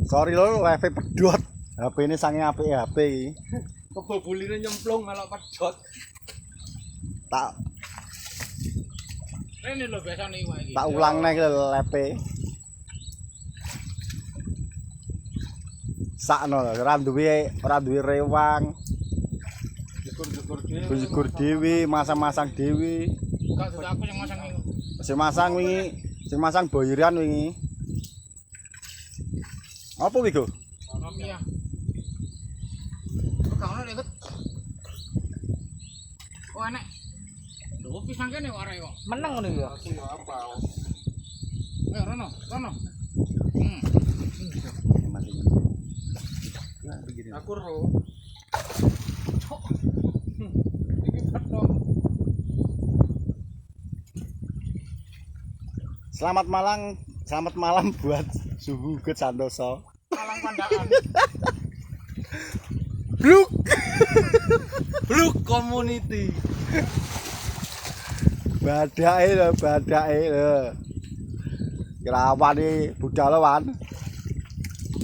Sorry lho, wifi pedot. HP ini sange apik HP iki. Kebobuline nyemplung melok pedot. Tak Rene lho biasane iwak iki. tak ulang nek lepe. Sakno ora duwe rewang. Syukur dhewe, masang-masang dhewe. Gak dudu aku yang masang iki. Sing masang boyerian wingi. Apa iki, Go? Kopi ya. Kok ono lek. Oh enek. Lho pisang kene kok arek kok. Meneng ngono ya. Rono. Aku ro. Iki petok. Selamat malam buat Suhu Gut Santoso. Malang Pandaan. Bluk community. Badake lho. Kirawan iki budal wan.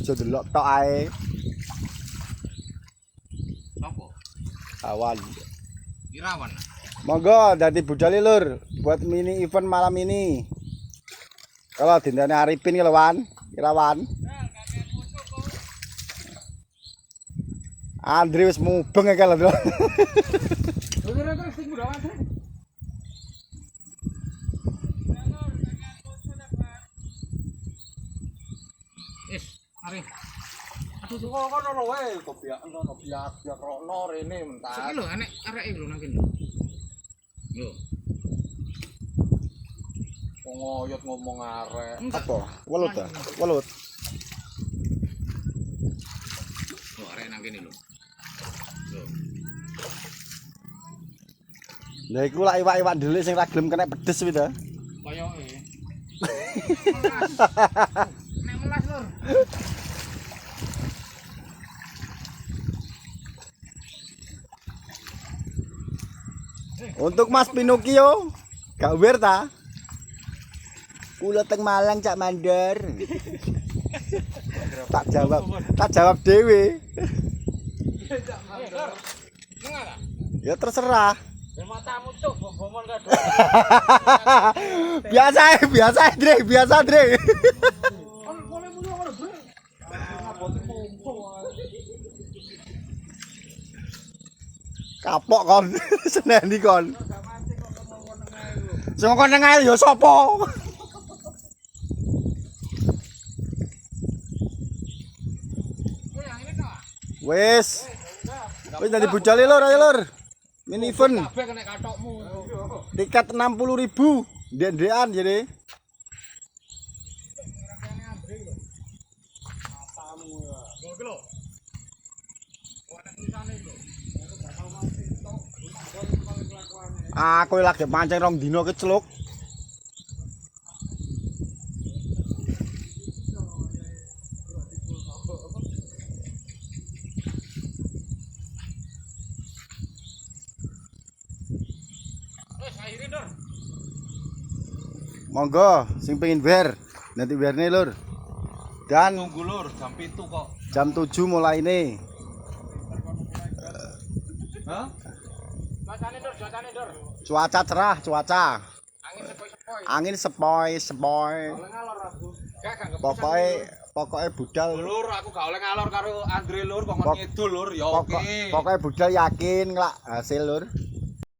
Aja delok tok ae. Sopo? Awan. Irawan. Monggo dadi budal lur buat mini event malam ini. Kalau dintane Arifin ki lho wan, Irawan. Andre wis mubeng iki lho. Mari. Aduh kok ono wae kopiak rono rene mentas. Iki lho enek arek iki lho nang kene. Lho. Wong oyot ngomong arek. Apa? Welut ta? Welut. Lho arek nang kene lho. Lho. Lah iku lak iwak-iwak dhelik sing ra gelem kena pedes kuwi ta. Koyoke. Nek melas lur. Untuk Mas Pinocchio, gak wir ta? Kula teng Malang Cak Mandor. Tak jawab dhewe. Ya terserah. Ya matamu cuk bomon kado. biasa Dre. Boleh mulu ngono, Bro. Ngaboti pompo. Kapok kon, seneni kon. Sing kon nang ae ya sapa? Wis dadi budale lur, ayo lur. Mini event. Kabeh kena katokmu. Tiket 60.000. Ndek-ndekan jadi. Aku lagi mancing rong dino keceluk. Monggo sing pengen wer nanti werne lur. Dan Tunggu lur, jam 7 kok. jam 7 mulai ini. Hah? Cuacane Dor. Cuaca cerah, cuaca. Angin sepoi-sepoi. Angin sepoi. Ngalor aku. Gak Pokoknya budal. Lur, aku gak oleh ngalor karo Andre lur, kok ngedul lur, ya oke. Pokoknya budal yakin ngelak hasil lur.